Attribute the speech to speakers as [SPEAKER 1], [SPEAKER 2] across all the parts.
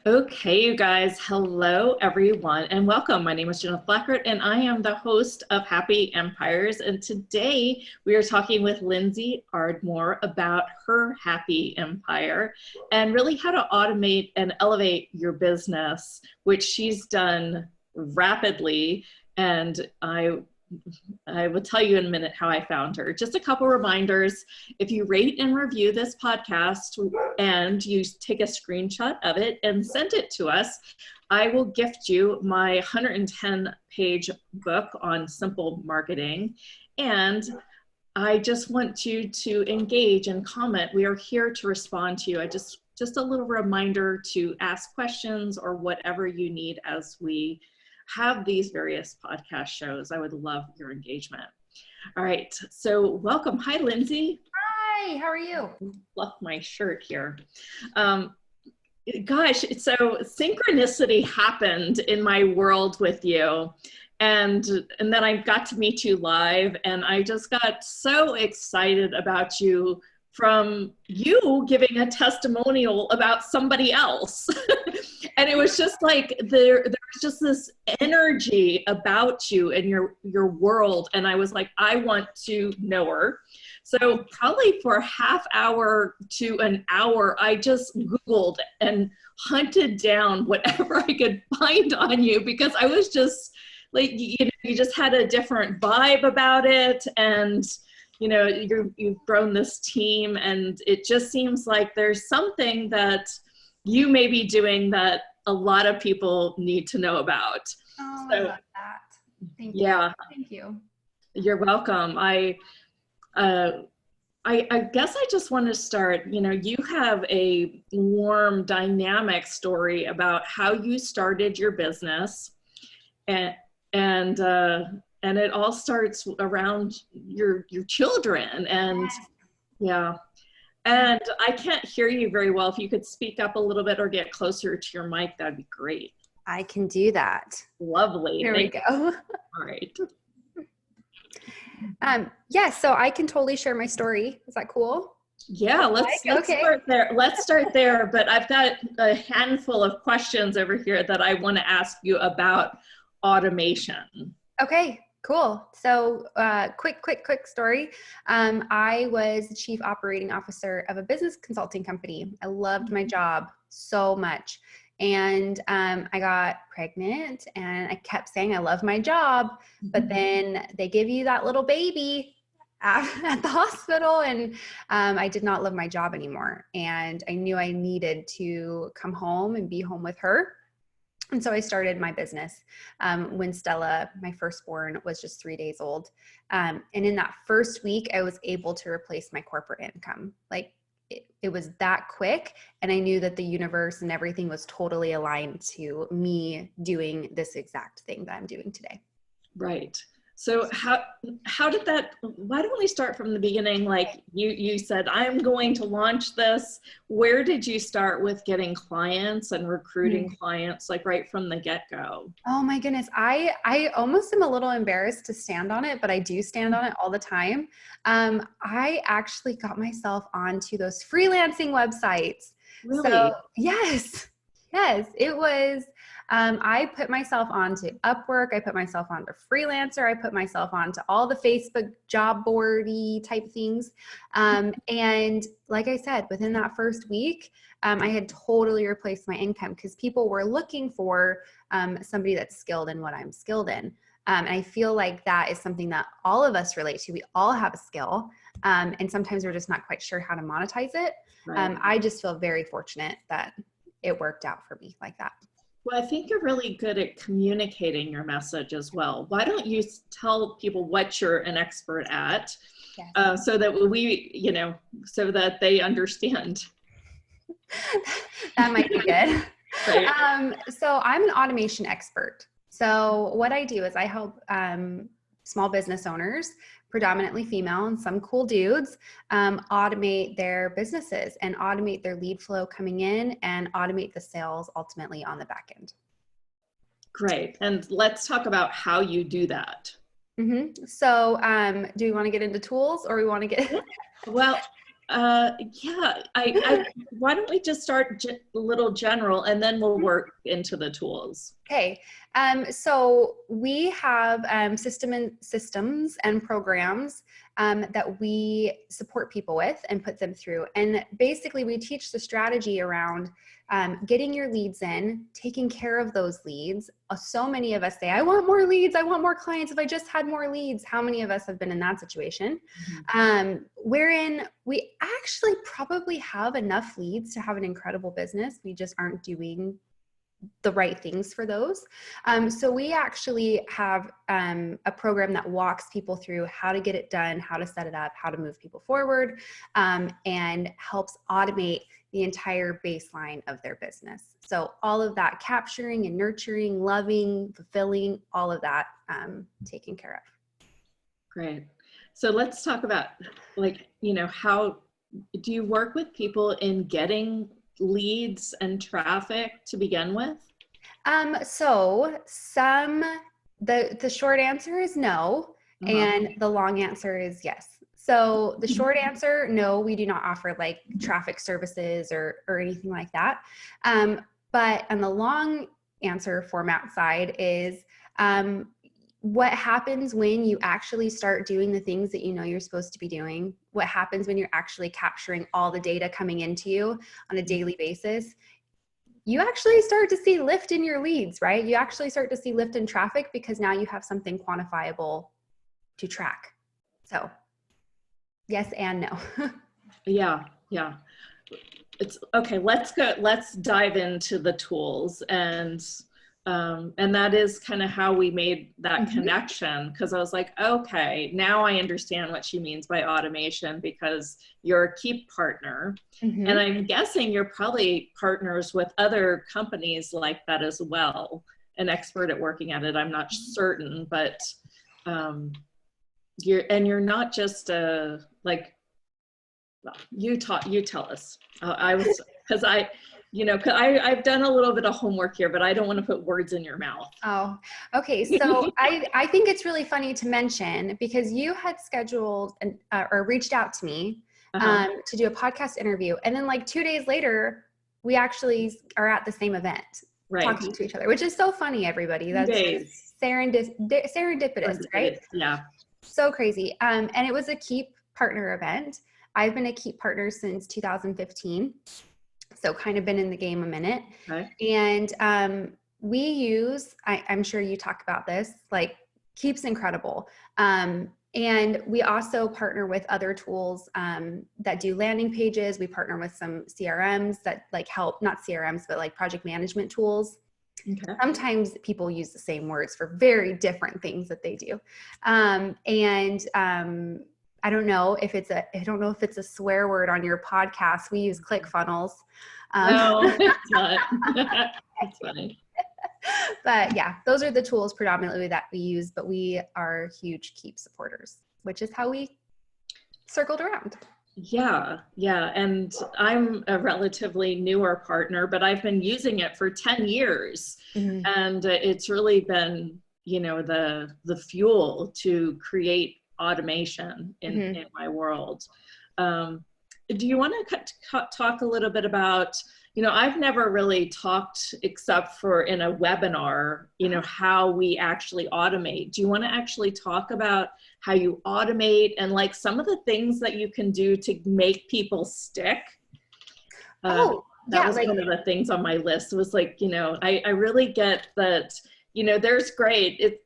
[SPEAKER 1] Okay, you guys, hello everyone, and welcome. My name is Jennifer Blackert, and I am the host of Happy Empires. And today we are talking with Lindsey Ardmore about her happy empire and really how to automate and elevate your business, which she's done rapidly. And I will tell you in a minute how I found her. Just a couple reminders. If you rate and review this podcast and you take a screenshot of it and send it to us, I will gift you my 110-page book on simple marketing. And I just want you to engage and comment. We are here to respond to you. Just a little reminder to ask questions or whatever you need as we have these various podcast shows. I would love your engagement. All right, so welcome. Hi, Lindsey.
[SPEAKER 2] Hi, how are you?
[SPEAKER 1] Love my shirt here. Gosh, so synchronicity happened in my world with you. And then I got to meet you live, and I just got so excited about you from you giving a testimonial about somebody else. And it was just like, there was just this energy about you and your world. And I was like, I want to know her. So probably for a half hour to an hour, I just Googled and hunted down whatever I could find on you, because I was just like, you just had a different vibe about it. And you've grown this team, and it just seems like there's something that you may be doing that a lot of people need to know about.
[SPEAKER 2] Oh, so, I love that. Thank you.
[SPEAKER 1] Yeah.
[SPEAKER 2] Thank you.
[SPEAKER 1] You're welcome. I guess I just want to start, you have a warm, dynamic story about how you started your business, and it all starts around your children. And
[SPEAKER 2] yes.
[SPEAKER 1] Yeah. And I can't hear you very well. If you could speak up a little bit or get closer to your mic, that'd be great.
[SPEAKER 2] I can do that.
[SPEAKER 1] Lovely.
[SPEAKER 2] Here we go.
[SPEAKER 1] All right.
[SPEAKER 2] Yeah, so I can totally share my story. Is that cool?
[SPEAKER 1] Yeah, let's start there. Let's start there. But I've got a handful of questions over here that I want to ask you about automation.
[SPEAKER 2] Okay, cool. So quick story. I was the chief operating officer of a business consulting company. I loved my job so much. And I got pregnant, and I kept saying I love my job, but then they give you that little baby at the hospital, and I did not love my job anymore. And I knew I needed to come home and be home with her. And so I started my business when Stella, my firstborn, was just 3 days old. And in that first week, I was able to replace my corporate income. Like it was that quick. And I knew that the universe and everything was totally aligned to me doing this exact thing that I'm doing today.
[SPEAKER 1] Right. So how did that, why don't we start from the beginning? Like you said, I'm going to launch this. Where did you start with getting clients and recruiting clients, like right from the get-go?
[SPEAKER 2] Oh my goodness. I almost am a little embarrassed to stand on it, but I do stand on it all the time. I actually got myself onto those freelancing websites.
[SPEAKER 1] Really?
[SPEAKER 2] So yes, it was, I put myself onto Upwork. I put myself onto Freelancer. I put myself onto all the Facebook job boardy type things. And like I said, within that first week, I had totally replaced my income because people were looking for somebody that's skilled in what I'm skilled in. And I feel like that is something that all of us relate to. We all have a skill. And sometimes we're just not quite sure how to monetize it.
[SPEAKER 1] Right.
[SPEAKER 2] I just feel very fortunate that it worked out for me like that.
[SPEAKER 1] Well, I think you're really good at communicating your message as well. Why don't you tell people what you're an expert at,
[SPEAKER 2] Yes.
[SPEAKER 1] so that so that they understand.
[SPEAKER 2] That might be good.
[SPEAKER 1] Right.
[SPEAKER 2] So I'm an automation expert. So what I do is I help small business owners, predominantly female and some cool dudes, automate their businesses and automate their lead flow coming in and automate the sales ultimately on the back end.
[SPEAKER 1] Great. And let's talk about how you do that.
[SPEAKER 2] So do we want to get into tools, or we want to get...
[SPEAKER 1] Well, Yeah, why don't we just start a little general and then we'll work into the tools.
[SPEAKER 2] Okay, so we have systems and programs that we support people with and put them through. And basically we teach the strategy around getting your leads in, taking care of those leads. So many of us say, I want more leads, I want more clients. If I just had more leads, how many of us have been in that situation? Wherein we actually probably have enough leads to have an incredible business. We just aren't doing the right things for those. So we actually have a program that walks people through how to get it done, how to set it up, how to move people forward, and helps automate the entire baseline of their business. So all of that capturing and nurturing, loving, fulfilling, all of that taken care of.
[SPEAKER 1] Great. So let's talk about, like, how do you work with people in getting leads and traffic to begin with?
[SPEAKER 2] So the short answer is no, and the long answer is yes. So the short answer, no, we do not offer like traffic services or anything like that. But on the long answer format side is, what happens when you actually start doing the things that you know you're supposed to be doing? What happens when you're actually capturing all the data coming into you on a daily basis? You actually start to see lift in your leads, right? You actually start to see lift in traffic because now you have something quantifiable to track. So yes and no.
[SPEAKER 1] Yeah. It's okay. Let's dive into the tools, and that is kind of how we made that connection, because I was like, okay, now I understand what she means by automation, because you're a Keep partner. And I'm guessing you're probably partners with other companies like that as well, an expert at working at it. I'm not certain, but you're not just like, well, you tell us. I've done a little bit of homework here, but I don't want to put words in your mouth.
[SPEAKER 2] Oh, okay. So I think it's really funny to mention, because you had scheduled or reached out to me to do a podcast interview. And then like 2 days later, we actually are at the same event, talking to each other, which is so funny, everybody. That's serendipitous, right?
[SPEAKER 1] Yeah.
[SPEAKER 2] So crazy. And it was a Keep partner event. I've been a Keep partner since 2015. So kind of been in the game a minute.
[SPEAKER 1] Okay.
[SPEAKER 2] And we use, I'm sure you talk about this, like Keep's incredible. And we also partner with other tools that do landing pages. We partner with some CRMs that like help, not CRMs, but like project management tools. Okay. Sometimes people use the same words for very different things that they do. I don't know if it's a swear word on your podcast. We use ClickFunnels.
[SPEAKER 1] No, it's not. That's funny.
[SPEAKER 2] But yeah, those are the tools predominantly that we use, but we are huge Keep supporters, which is how we circled around. Yeah.
[SPEAKER 1] And I'm a relatively newer partner, but I've been using it for 10 years. And it's really been, the fuel to create automation in my world. Do you want to talk a little bit about, I've never really talked except for in a webinar, how we actually automate. Do you want to actually talk about how you automate and like some of the things that you can do to make people stick? That was one of the things on my list was like, I really get that, there's great,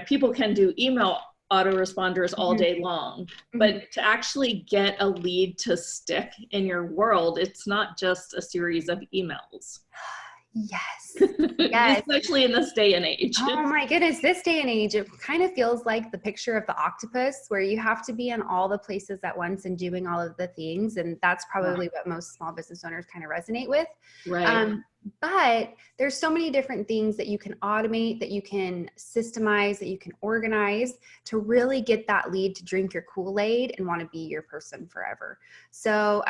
[SPEAKER 1] people can do email autoresponders all day long, but to actually get a lead to stick in your world, it's not just a series of emails.
[SPEAKER 2] Yes.
[SPEAKER 1] Especially in this day and age.
[SPEAKER 2] Oh my goodness, this day and age, it kind of feels like the picture of the octopus, where you have to be in all the places at once and doing all of the things. And that's probably what most small business owners kind of resonate with.
[SPEAKER 1] Right.
[SPEAKER 2] But there's so many different things that you can automate, that you can systemize, that you can organize to really get that lead to drink your Kool-Aid and want to be your person forever. So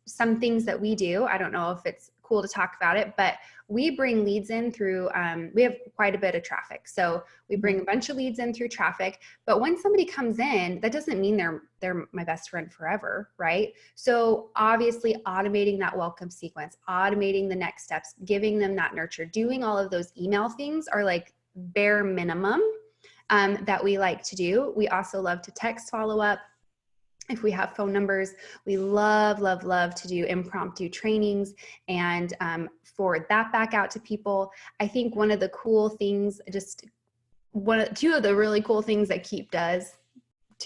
[SPEAKER 2] some things that we do, I don't know if it's cool to talk about it, but we bring leads in through, we have quite a bit of traffic. So we bring a bunch of leads in through traffic, but when somebody comes in, that doesn't mean they're my best friend forever, right? So obviously automating that welcome sequence, automating the next steps, giving them that nurture, doing all of those email things are like bare minimum that we like to do. We also love to text follow up. If we have phone numbers, we love, love, love to do impromptu trainings and forward that back out to people. I think one of the cool things, two of the really cool things that Keep does,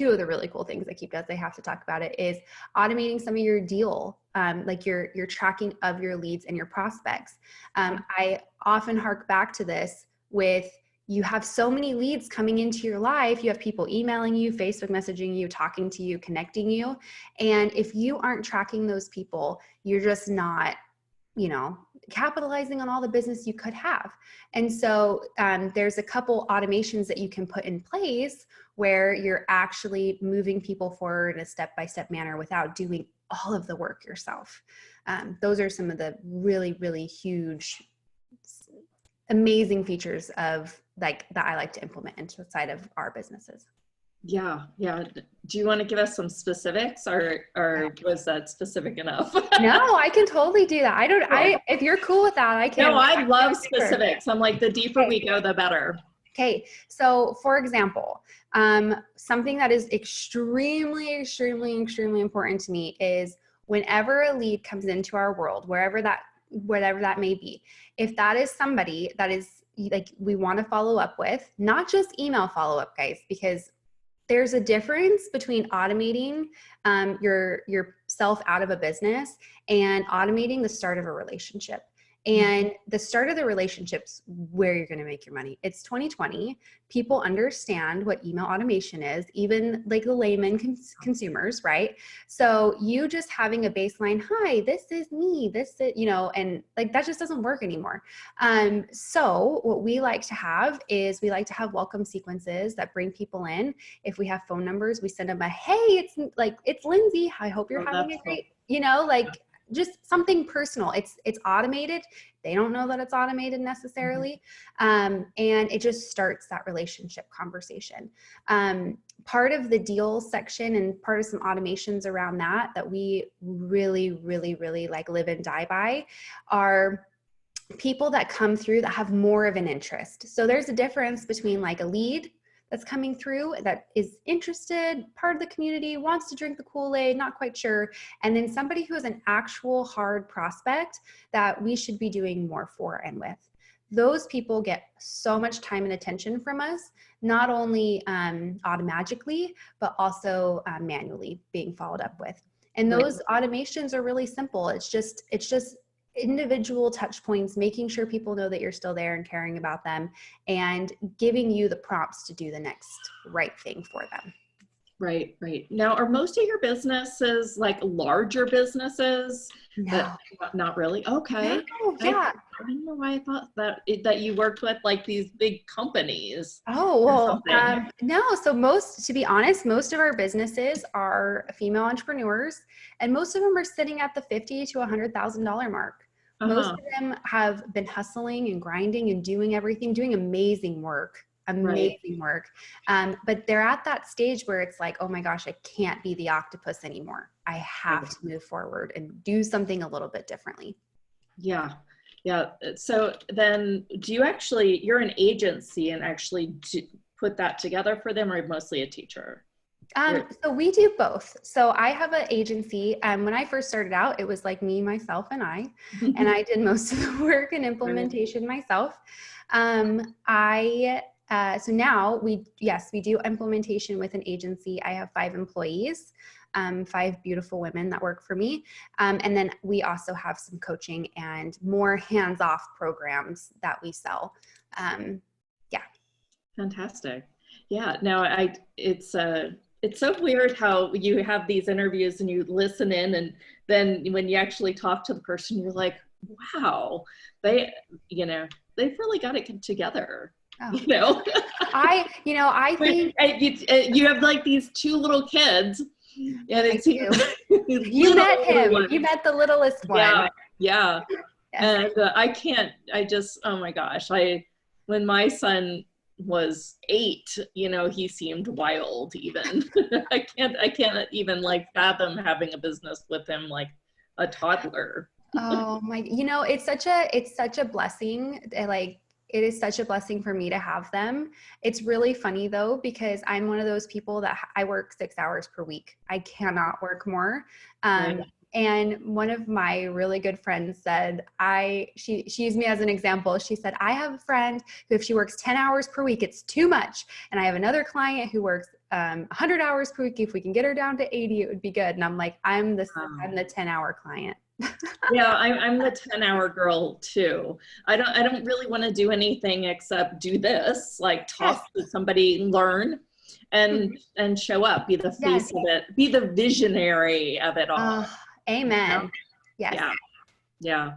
[SPEAKER 2] I have to talk about it, is automating some of your deal, like your tracking of your leads and your prospects. I often hark back to this with, you have so many leads coming into your life. You have people emailing you, Facebook messaging you, talking to you, connecting you. And if you aren't tracking those people, you're just not, capitalizing on all the business you could have. And so there's a couple automations that you can put in place where you're actually moving people forward in a step-by-step manner without doing all of the work yourself. Those are some of the really, really huge, amazing features of that I like to implement inside of our businesses.
[SPEAKER 1] Yeah. Do you want to give us some specifics, or was that specific enough?
[SPEAKER 2] No, I can totally do that. If you're cool with that, I can.
[SPEAKER 1] No, I love specifics. I'm like, the deeper we go, the better.
[SPEAKER 2] Okay. So for example, something that is extremely, extremely, extremely important to me is whenever a lead comes into our world, whatever that may be, if that is somebody that is like we want to follow up with, not just email follow up, guys, because there's a difference between automating yourself out of a business and automating the start of a relationship. And the start of the relationship's where you're going to make your money. It's 2020. People understand what email automation is, even like the layman consumers, right? So you just having a baseline, hi, this is me, and like that just doesn't work anymore. So what we like to have is we like to have welcome sequences that bring people in. If we have phone numbers, we send them a, hey, it's Lindsey. I hope you're having a great, just something personal. It's automated. They don't know that it's automated necessarily. And it just starts that relationship conversation. Part of the deal section and part of some automations around that we really, really, really like live and die by are people that come through that have more of an interest. So there's a difference between like a lead that's coming through that is interested, part of the community, wants to drink the Kool-Aid, not quite sure. And then somebody who is an actual hard prospect that we should be doing more for and with. Those people get so much time and attention from us, not only automatically, but also manually being followed up with. And those automations are really simple. It's just individual touch points, making sure people know that you're still there and caring about them, and giving you the prompts to do the next right thing for them.
[SPEAKER 1] Right. Now, are most of your businesses like larger businesses?
[SPEAKER 2] No.
[SPEAKER 1] Not really. Okay.
[SPEAKER 2] No, yeah.
[SPEAKER 1] I don't know why I thought that you worked with like these big companies.
[SPEAKER 2] Oh, well, no. So to be honest, most of our businesses are female entrepreneurs, and most of them are sitting at the $50,000 to $100,000 mark. Most of them have been hustling and grinding and doing amazing work. But they're at that stage where it's like, oh my gosh, I can't be the octopus anymore. I have to move forward and do something a little bit differently.
[SPEAKER 1] Yeah. So then you're an agency and actually put that together for them, or mostly a teacher?
[SPEAKER 2] So we do both. So I have an agency. When I first started out, it was like me, myself, and I did most of the work and implementation myself. So now we do implementation with an agency. I have 5 employees, 5 beautiful women that work for me. And then we also have some coaching and more hands-off programs that we sell.
[SPEAKER 1] Fantastic. Yeah. No, it's so weird how you have these interviews and you listen in, and then when you actually talk to the person, you're like, wow, they've really got it together.
[SPEAKER 2] Oh. I think
[SPEAKER 1] you have like these 2 little kids, and it's
[SPEAKER 2] you met him. You met the littlest one.
[SPEAKER 1] Yeah. And oh my gosh, when my son was 8, you know, he seemed wild even. I can't even like fathom having a business with him like a toddler.
[SPEAKER 2] Oh my, it's such a blessing. Like, it is such a blessing for me to have them. It's really funny though, because I'm one of those people that I work 6 hours per week. I cannot work more.
[SPEAKER 1] Right.
[SPEAKER 2] And one of my really good friends said, she used me as an example. She said, I have a friend who, if she works 10 hours per week, it's too much. And I have another client who works 100 hours per week. If we can get her down to 80, it would be good. And I'm like, I'm the 10-hour client.
[SPEAKER 1] Yeah, I'm the 10-hour girl too. I don't really want to do anything except do this, like talk to somebody, learn, and show up, be the face of it, be the visionary of it all.
[SPEAKER 2] Amen.
[SPEAKER 1] You know?
[SPEAKER 2] Yes.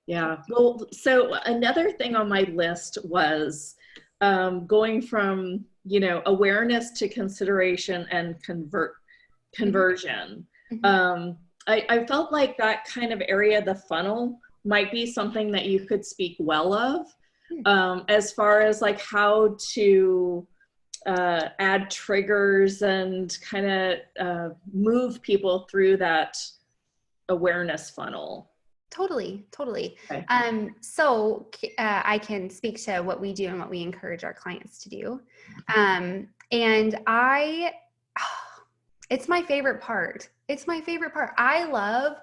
[SPEAKER 1] Yeah. Well, so another thing on my list was going from, you know, awareness to consideration and conversion. I felt like that kind of area of the funnel might be something that you could speak well of, as far as like how to add triggers and kind of move people through that awareness funnel.
[SPEAKER 2] Totally.
[SPEAKER 1] Okay.
[SPEAKER 2] So I can speak to what we do and what we encourage our clients to do. And it's my favorite part. I love,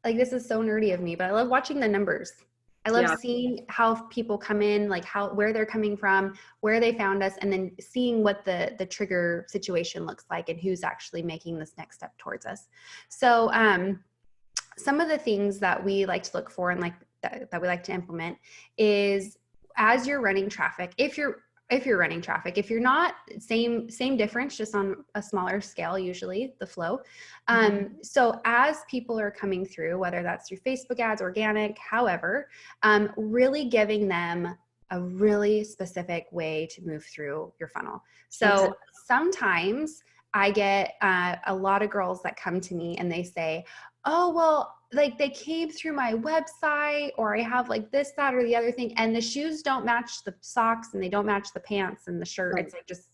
[SPEAKER 2] like, this is so nerdy of me, but I love watching the numbers. I love seeing how people come in, like where they're coming from, where they found us, and then seeing what the trigger situation looks like and who's actually making this next step towards us. So, some of the things that we like to look for and like that we like to implement is, as you're running traffic, if you're running traffic, if you're not, same difference, just on a smaller scale, usually the flow. So as people are coming through, whether that's through Facebook ads, organic, however, really giving them a really specific way to move through your funnel. So sometimes I get a lot of girls that come to me and they say, oh, well, like they came through my website, or I have like this, that, or the other thing, and the shoes don't match the socks and they don't match the pants and the shirt. It's like just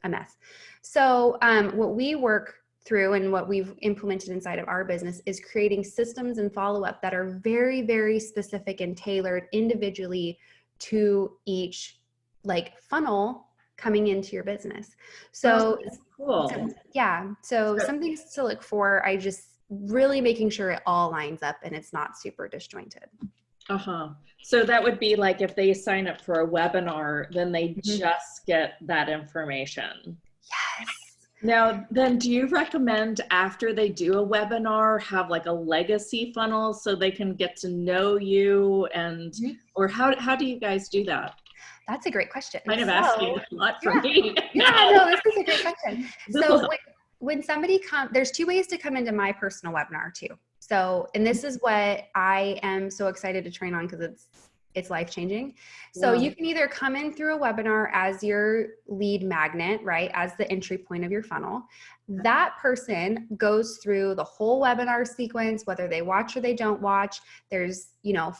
[SPEAKER 2] a mess. So what we work through and what we've implemented inside of our business is creating systems and follow-up that are very, very specific and tailored individually to each like funnel coming into your business. So,
[SPEAKER 1] cool.
[SPEAKER 2] So some things to look for. I just really making sure it all lines up and it's not super disjointed.
[SPEAKER 1] So that would be like if they sign up for a webinar, then they just get that information.
[SPEAKER 2] Yes.
[SPEAKER 1] Now, then do you recommend after they do a webinar, have like a legacy funnel so they can get to know you, and, or how do you guys do that?
[SPEAKER 2] That's a great question.
[SPEAKER 1] Kind of asking a lot for me.
[SPEAKER 2] No, this is a great question. So when somebody comes, there's 2 ways to come into my personal webinar too. So, and this is what I am so excited to train on because it's life-changing. So you can either come in through a webinar as your lead magnet, right? As the entry point of your funnel. That person goes through the whole webinar sequence, whether they watch or they don't watch. There's,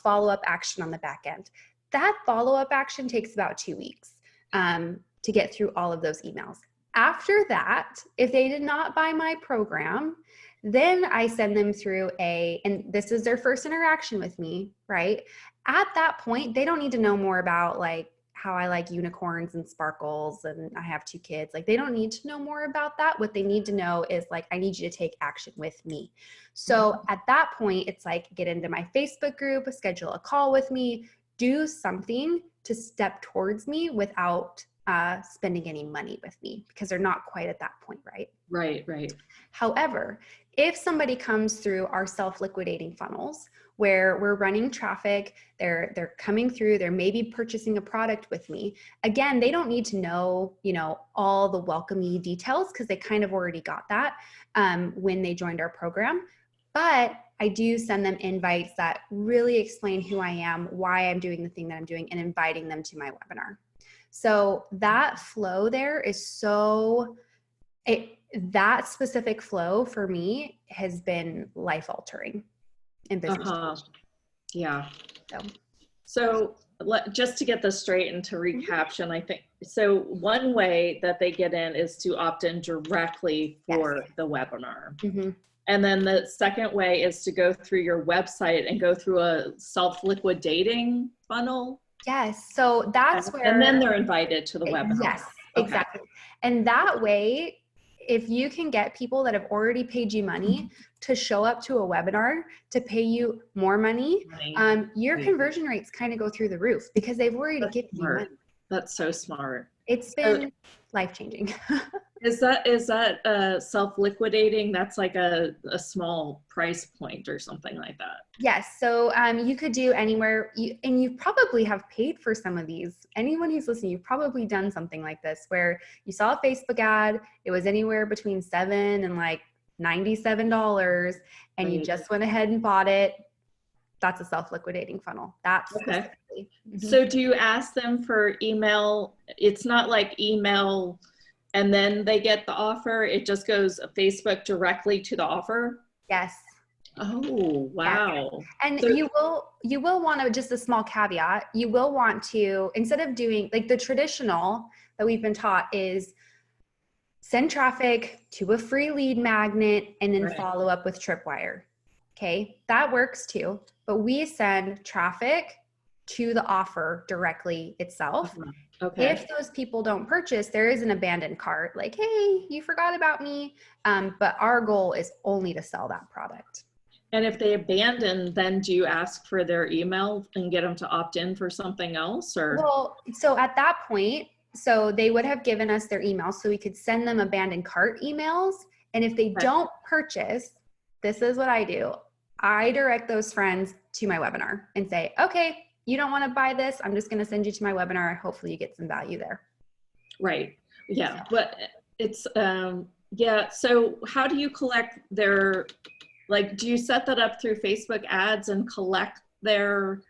[SPEAKER 2] follow-up action on the back end. That follow-up action takes about 2 weeks to get through all of those emails. After that, if they did not buy my program, then I send them through and this is their first interaction with me, right? At that point, they don't need to know more about like how I like unicorns and sparkles and I have 2 kids. Like they don't need to know more about that. What they need to know is like, I need you to take action with me. So at that point, it's like, get into my Facebook group, schedule a call with me, do something to step towards me without spending any money with me, because they're not quite at that point, right?
[SPEAKER 1] Right.
[SPEAKER 2] However, if somebody comes through our self-liquidating funnels where we're running traffic, they're coming through, they're maybe purchasing a product with me. Again, they don't need to know, all the welcoming details because they kind of already got that when they joined our program. But I do send them invites that really explain who I am, why I'm doing the thing that I'm doing, and inviting them to my webinar. So that flow there is that specific flow for me has been life altering in business.
[SPEAKER 1] Yeah.
[SPEAKER 2] So.
[SPEAKER 1] So just to get this straight and to recaption, I think, so one way that they get in is to opt in directly for the webinar.
[SPEAKER 2] Mm-hmm.
[SPEAKER 1] And then the second way is to go through your website and go through a self-liquidating funnel.
[SPEAKER 2] Yes. So that's where.
[SPEAKER 1] And then they're invited to the webinar.
[SPEAKER 2] Yes, exactly. Okay. And that way, if you can get people that have already paid you money to show up to a webinar to pay you more money, your conversion rates kind of go through the roof because they've already given you money.
[SPEAKER 1] That's so smart.
[SPEAKER 2] It's been life-changing.
[SPEAKER 1] Is that self-liquidating? That's like a small price point or something like that.
[SPEAKER 2] Yes. So you could do anywhere, and you probably have paid for some of these. Anyone who's listening, you've probably done something like this where you saw a Facebook ad. It was anywhere between $7 and like $97, and you just went ahead and bought it. That's a self-liquidating funnel. That's
[SPEAKER 1] okay. So do you ask them for email? It's not like email and then they get the offer. It just goes Facebook directly to the offer?
[SPEAKER 2] Yes.
[SPEAKER 1] Oh, wow.
[SPEAKER 2] Yeah. And so, you will want to, just a small caveat, you will want to, instead of doing like the traditional that we've been taught is send traffic to a free lead magnet and then follow up with Tripwire. Okay. That works too, but we send traffic to the offer directly itself. Okay. If those people don't purchase, there is an abandoned cart, like, hey, you forgot about me. But our goal is only to sell that product.
[SPEAKER 1] And if they abandon, then do you ask for their email and get them to opt in for something else? Or
[SPEAKER 2] well, so at that point, so they would have given us their email so we could send them abandoned cart emails. And if they don't purchase, this is what I do. I direct those friends to my webinar and say, okay, you don't want to buy this. I'm just going to send you to my webinar. Hopefully you get some value there.
[SPEAKER 1] Right. Yeah. But it's, yeah. So how do you collect their, like, do you set that up through Facebook ads and collect their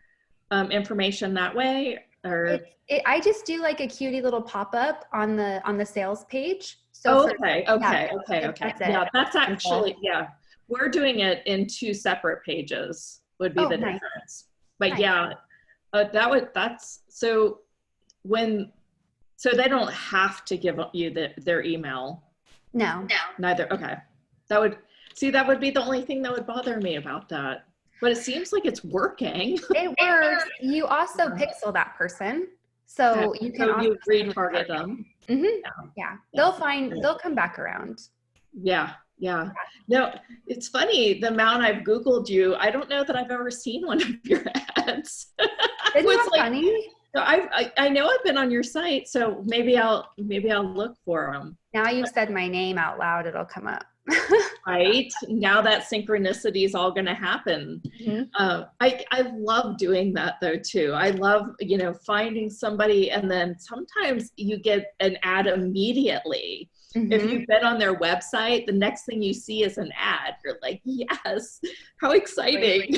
[SPEAKER 1] information that way? Or
[SPEAKER 2] I just do like a cutie little pop-up on the sales page. So
[SPEAKER 1] okay. Yeah, that's actually, yeah. We're doing it in 2 separate pages would be the difference. But yeah, so they don't have to give you their email.
[SPEAKER 2] No.
[SPEAKER 1] Neither. Okay. That would be the only thing that would bother me about that. But it seems like it's working.
[SPEAKER 2] It works. You also pixel that person. So you can also
[SPEAKER 1] retarget them.
[SPEAKER 2] Mm-hmm. Yeah. They'll come back around.
[SPEAKER 1] Yeah. No, it's funny, the amount I've Googled you, I don't know that I've ever seen one of your ads.
[SPEAKER 2] Isn't that funny?
[SPEAKER 1] So I know I've been on your site, so maybe I'll look for them.
[SPEAKER 2] Now you've said my name out loud, it'll come up.
[SPEAKER 1] Right? Now that synchronicity is all going to happen. Mm-hmm. I love doing that though too. I love, finding somebody and then sometimes you get an ad immediately. Mm-hmm. If you've been on their website, the next thing you see is an ad. You're like, yes, how exciting.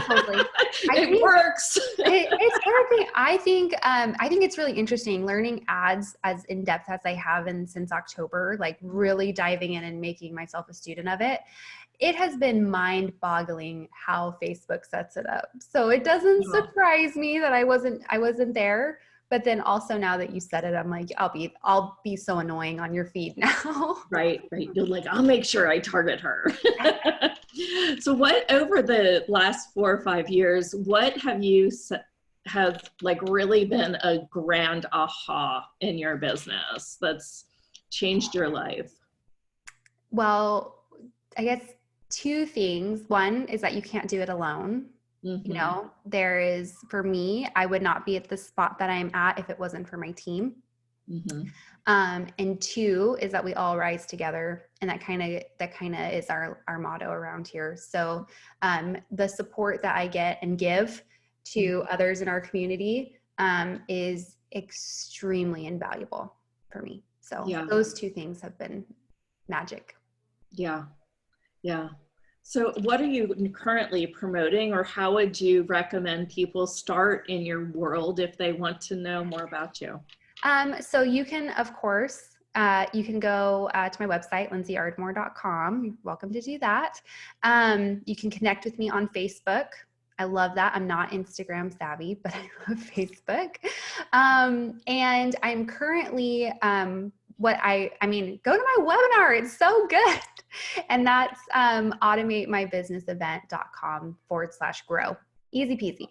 [SPEAKER 2] Totally.
[SPEAKER 1] It works.
[SPEAKER 2] It's working. I think it's really interesting learning ads as in depth as I have since October, like really diving in and making myself a student of it. It has been mind-boggling how Facebook sets it up. So it doesn't surprise me that I wasn't there. But then also now that you said it, I'm like, I'll be so annoying on your feed now. Right.
[SPEAKER 1] You're like, I'll make sure I target her. So what, over the last 4 or 5 years, what have like really been a grand aha in your business that's changed your life?
[SPEAKER 2] Well, I guess 2 things. One is that you can't do it alone. Mm-hmm. For me, I would not be at the spot that I'm at if it wasn't for my team. Mm-hmm. And 2 is that we all rise together, and that kind of is our motto around here. So, the support that I get and give to others in our community, is extremely invaluable for me. So those 2 things have been magic.
[SPEAKER 1] Yeah. So what are you currently promoting, or how would you recommend people start in your world if they want to know more about you?
[SPEAKER 2] So you can, of course, you can go to my website, lindseyardmore.com. You're welcome to do that. You can connect with me on Facebook. I love that. I'm not Instagram savvy, but I love Facebook. And I'm currently, go to my webinar. It's so good. And that's automatemybusinessevent.com/grow. Easy peasy.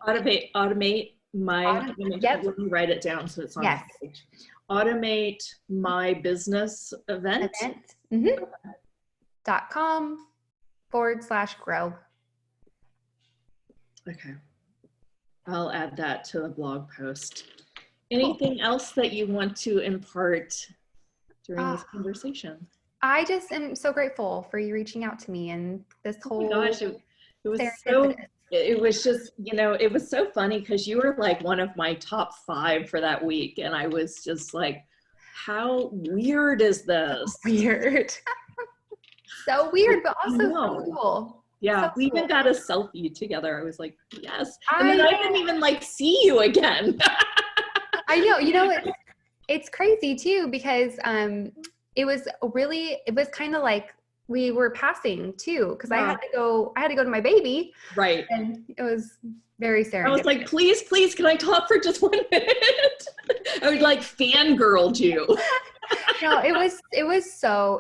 [SPEAKER 1] Automate my,
[SPEAKER 2] yep.
[SPEAKER 1] Let me write it down so it's on
[SPEAKER 2] Yes.
[SPEAKER 1] the page. Automate my business event.
[SPEAKER 2] Mm-hmm. .com/grow.
[SPEAKER 1] Okay. I'll add that to the blog post. Anything else that you want to impart during this conversation?
[SPEAKER 2] I just am so grateful for you reaching out to me and this whole
[SPEAKER 1] gosh, it was so, it was just, it was so funny because you were like one of my top 5 for that week. And I was just like, how weird is this?
[SPEAKER 2] Weird. So weird, but also so cool.
[SPEAKER 1] Yeah,
[SPEAKER 2] so
[SPEAKER 1] we
[SPEAKER 2] cool.
[SPEAKER 1] even got a selfie together. I was like, yes. And then I didn't even like see you again.
[SPEAKER 2] I know, it's crazy too, because it was kind of like we were passing too, because I had to go to my baby.
[SPEAKER 1] Right.
[SPEAKER 2] And it was very serendipitous.
[SPEAKER 1] I was like, please, can I talk for just 1 minute? I would like fangirled you.
[SPEAKER 2] No, it was so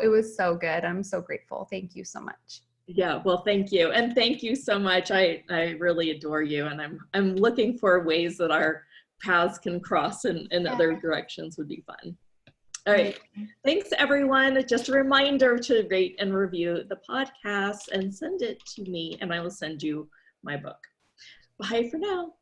[SPEAKER 2] good. I'm so grateful. Thank you so much.
[SPEAKER 1] Yeah, well, thank you. And thank you so much. I really adore you. And I'm looking for ways that our paths can cross in other directions. Would be fun. All right. Thanks, everyone. Just a reminder to rate and review the podcast and send it to me, and I will send you my book. Bye for now.